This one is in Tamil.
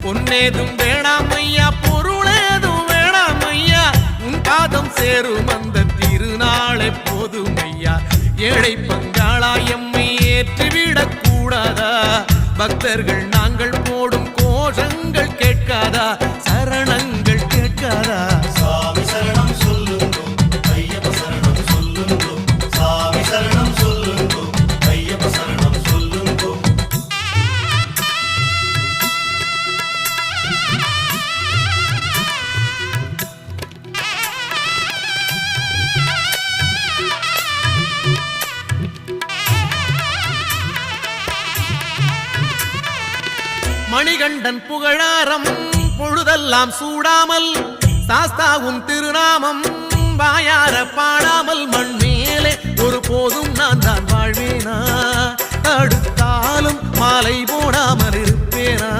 பொன்னேதும் வேணாம் ஐயா, பொருளேதும் வேணாம் ஐயா, உன் பாதம் சேரும் அந்த திருநாளை போதும் ஐயா. ஏழை பங்காளா எம்மை ஏற்றிவிடக் கூடாதா? பக்தர்கள் நாங்கள் போடும் கோஷங்கள் கேட்காதா? சரணங்கள் கேட்காதா? சாமி சரணம் சொல்லுங்கோ, ஐயப்ப சரணம் சொல்லுங்கோ. சாமி சரணம் சொல்லுங்கோ, ஐயப்ப சரணம் சொல்லுங்கோ. மணிகண்டன் புகழாரம் பொழுதெல்லாம் சூடாமல், சாஸ்தாவும் திருநாமம் வாயார பாடாமல், மண் மேலே ஒரு போதும் நான் தான் வாழ்வேனா? அடுத்தாலும் மாலை போடாமல் இருப்பேனா?